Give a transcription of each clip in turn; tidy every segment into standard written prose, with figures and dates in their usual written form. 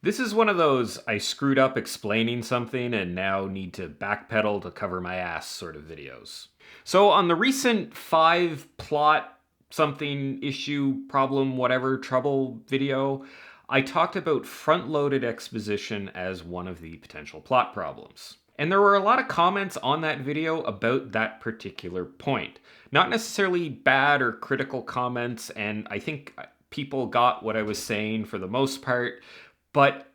This is one of those I screwed up explaining something and now need to backpedal to cover my ass sort of videos. So, on the recent 5 plot something issue problem whatever trouble video, I talked about front loaded exposition as one of the potential plot problems. And there were a lot of comments on that video about that particular point. Not necessarily bad or critical comments, and I think people got what I was saying for the most part, but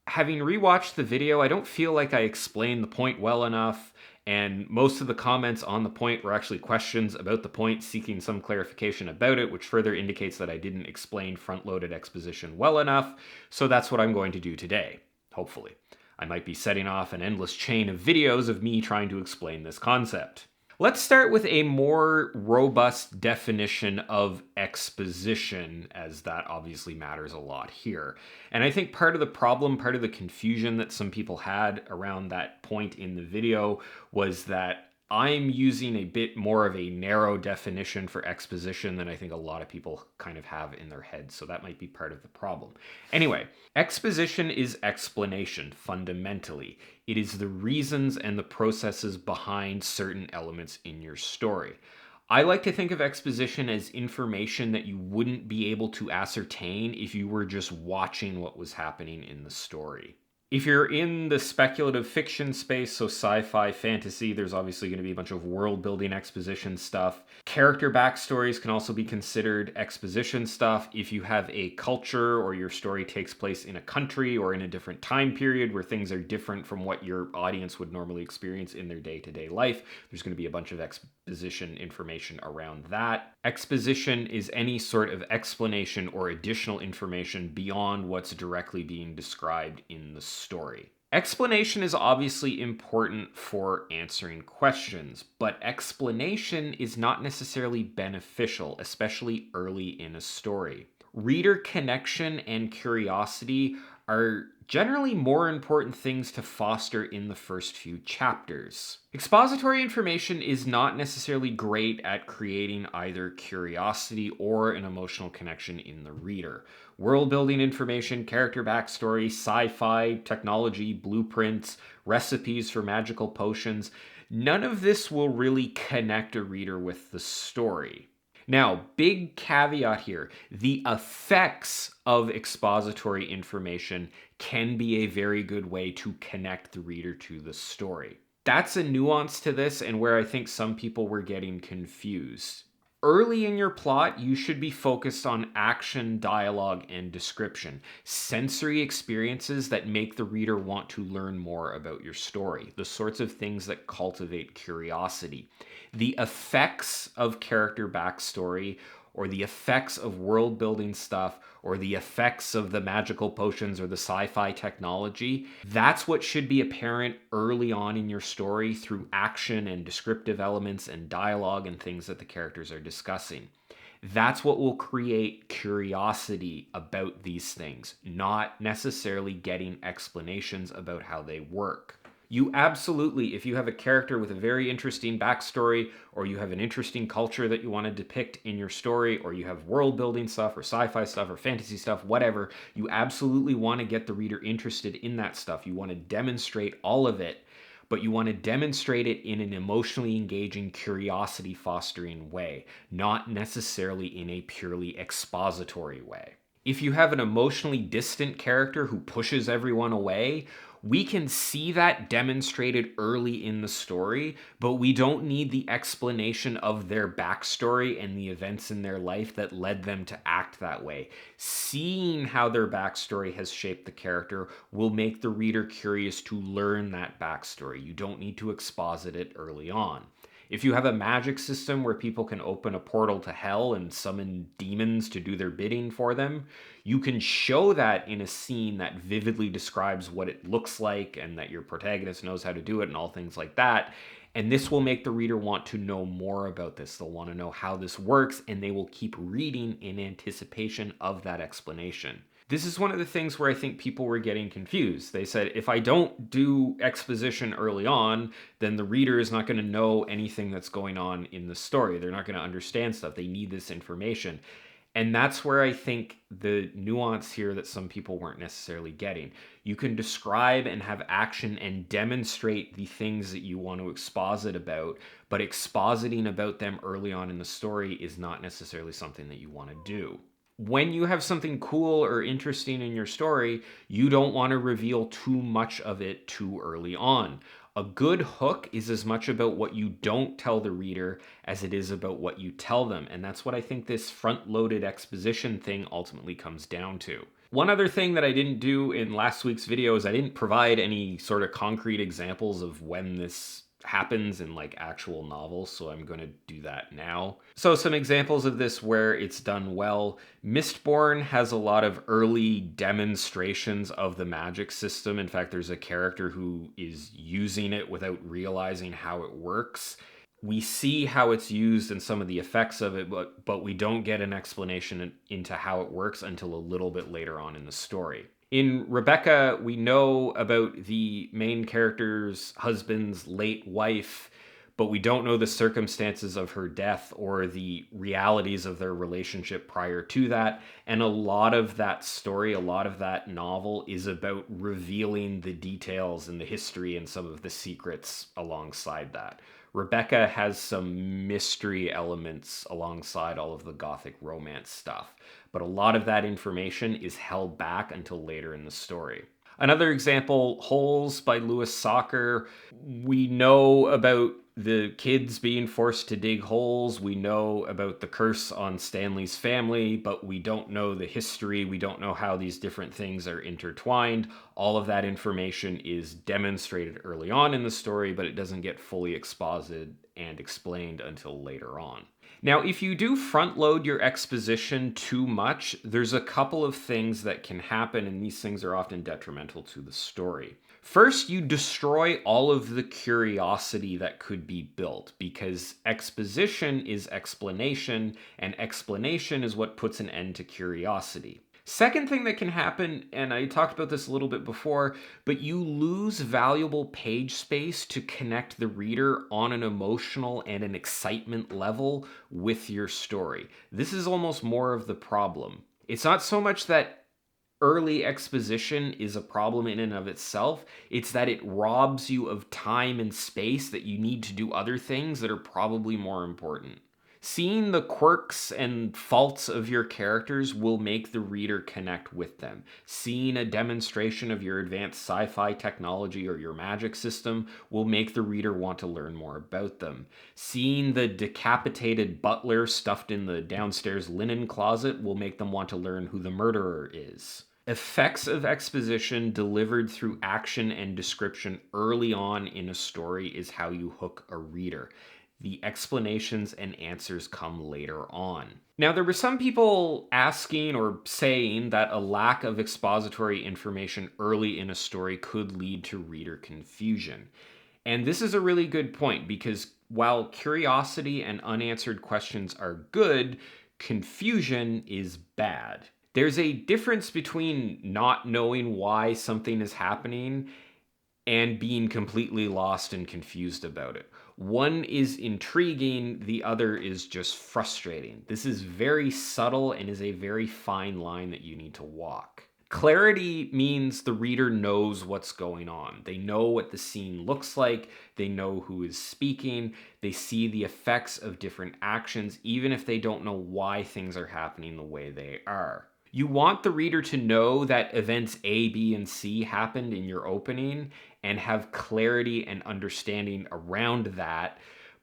having rewatched the video, I don't feel like I explained the point well enough, and most of the comments on the point were actually questions about the point, seeking some clarification about it, which further indicates that I didn't explain front loaded exposition well enough. So that's what I'm going to do today, hopefully. I might be setting off an endless chain of videos of me trying to explain this concept. Let's start with a more robust definition of exposition, as that obviously matters a lot here. And I think part of the problem, part of the confusion that some people had around that point in the video was that I'm using a bit more of a narrow definition for exposition than I think a lot of people kind of have in their heads. So that might be part of the problem. Anyway, exposition is explanation fundamentally. It is the reasons and the processes behind certain elements in your story. I like to think of exposition as information that you wouldn't be able to ascertain if you were just watching what was happening in the story. If you're in the speculative fiction space, so sci-fi, fantasy, there's obviously going to be a bunch of world-building exposition stuff. Character backstories can also be considered exposition stuff. If you have a culture or your story takes place in a country or in a different time period where things are different from what your audience would normally experience in their day-to-day life, there's going to be a bunch of exposition information around that. Exposition is any sort of explanation or additional information beyond what's directly being described in the story. Explanation is obviously important for answering questions, but explanation is not necessarily beneficial, especially early in a story. Reader connection and curiosity are generally more important things to foster in the first few chapters. Expository information is not necessarily great at creating either curiosity or an emotional connection in the reader. World building information, character backstory, sci fi, technology, blueprints, recipes for magical potions, none of this will really connect a reader with the story. Now, big caveat here, the effects of expository information can be a very good way to connect the reader to the story. That's a nuance to this, and where I think some people were getting confused. Early in your plot, you should be focused on action, dialogue, and description. Sensory experiences that make the reader want to learn more about your story. The sorts of things that cultivate curiosity. The effects of character backstory, or the effects of world building stuff, or the effects of the magical potions or the sci-fi technology, that's what should be apparent early on in your story through action and descriptive elements and dialogue and things that the characters are discussing. That's what will create curiosity about these things, not necessarily getting explanations about how they work. You absolutely, if you have a character with a very interesting backstory, or you have an interesting culture that you want to depict in your story, or you have world building stuff, or sci fi stuff, or fantasy stuff, whatever, you absolutely want to get the reader interested in that stuff. You want to demonstrate all of it, but you want to demonstrate it in an emotionally engaging, curiosity fostering way, not necessarily in a purely expository way. If you have an emotionally distant character who pushes everyone away, we can see that demonstrated early in the story, but we don't need the explanation of their backstory and the events in their life that led them to act that way. Seeing how their backstory has shaped the character will make the reader curious to learn that backstory. You don't need to exposit it early on. If you have a magic system where people can open a portal to hell and summon demons to do their bidding for them, you can show that in a scene that vividly describes what it looks like and that your protagonist knows how to do it and all things like that. And this will make the reader want to know more about this. They'll want to know how this works, and they will keep reading in anticipation of that explanation. This is one of the things where I think people were getting confused. They said, if I don't do exposition early on, then the reader is not going to know anything that's going on in the story. They're not going to understand stuff. They need this information. And that's where I think the nuance here that some people weren't necessarily getting. You can describe and have action and demonstrate the things that you want to exposit about, but expositing about them early on in the story is not necessarily something that you want to do. When you have something cool or interesting in your story, you don't want to reveal too much of it too early on. A good hook is as much about what you don't tell the reader as it is about what you tell them. And that's what I think this front loaded exposition thing ultimately comes down to. One other thing that I didn't do in last week's video is I didn't provide any sort of concrete examples of when this happens in like actual novels, so I'm going to do that now. So some examples of this where it's done well. Mistborn has a lot of early demonstrations of the magic system. In fact, there's a character who is using it without realizing how it works. We see how it's used and some of the effects of it, but we don't get an explanation into how it works until a little bit later on in the story. In Rebecca, we know about the main character's husband's late wife, but we don't know the circumstances of her death or the realities of their relationship prior to that. And a lot of that story, a lot of that novel is about revealing the details and the history and some of the secrets alongside that. Rebecca has some mystery elements alongside all of the gothic romance stuff, but a lot of that information is held back until later in the story. Another example, Holes by Louis Sachar. We know about the kids being forced to dig holes. We know about the curse on Stanley's family, but we don't know the history. We don't know how these different things are intertwined. All of that information is demonstrated early on in the story, but it doesn't get fully exposited and explained until later on. Now, if you do front load your exposition too much, there's a couple of things that can happen, and these things are often detrimental to the story. First, you destroy all of the curiosity that could be built, because exposition is explanation, and explanation is what puts an end to curiosity. Second thing that can happen, and I talked about this a little bit before, but you lose valuable page space to connect the reader on an emotional and an excitement level with your story. This is almost more of the problem. It's not so much that early exposition is a problem in and of itself, it's that it robs you of time and space that you need to do other things that are probably more important. Seeing the quirks and faults of your characters will make the reader connect with them. Seeing a demonstration of your advanced sci-fi technology or your magic system will make the reader want to learn more about them. Seeing the decapitated butler stuffed in the downstairs linen closet will make them want to learn who the murderer is. Effects of exposition delivered through action and description early on in a story is how you hook a reader. The explanations and answers come later on. Now, there were some people asking or saying that a lack of expository information early in a story could lead to reader confusion. And this is a really good point, because while curiosity and unanswered questions are good, confusion is bad. There's a difference between not knowing why something is happening and being completely lost and confused about it. One is intriguing, the other is just frustrating. This is very subtle and is a very fine line that you need to walk. Clarity means the reader knows what's going on. They know what the scene looks like, they know who is speaking, they see the effects of different actions, even if they don't know why things are happening the way they are. You want the reader to know that events A, B, and C happened in your opening and have clarity and understanding around that.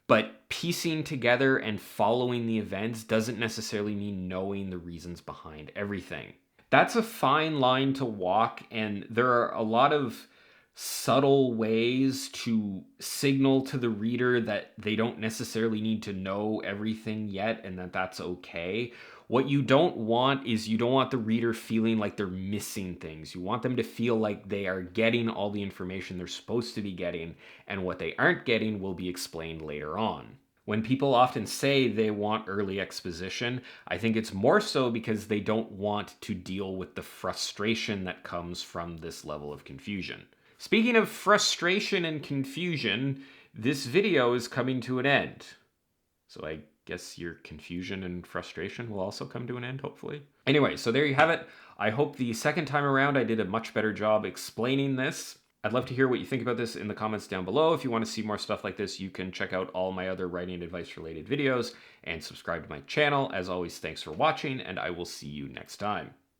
But piecing together and following the events doesn't necessarily mean knowing the reasons behind everything. That's a fine line to walk, and there are a lot of subtle ways to signal to the reader that they don't necessarily need to know everything yet and that that's okay. What you don't want is you don't want the reader feeling like they're missing things. You want them to feel like they are getting all the information they're supposed to be getting, and what they aren't getting will be explained later on. When people often say they want early exposition, I think it's more so because they don't want to deal with the frustration that comes from this level of confusion. Speaking of frustration and confusion, this video is coming to an end. So I guess your confusion and frustration will also come to an end, hopefully. Anyway, so there you have it. I hope the second time around I did a much better job explaining this. I'd love to hear what you think about this in the comments down below. If you want to see more stuff like this, you can check out all my other writing advice related videos and subscribe to my channel. As always, thanks for watching, and I will see you next time.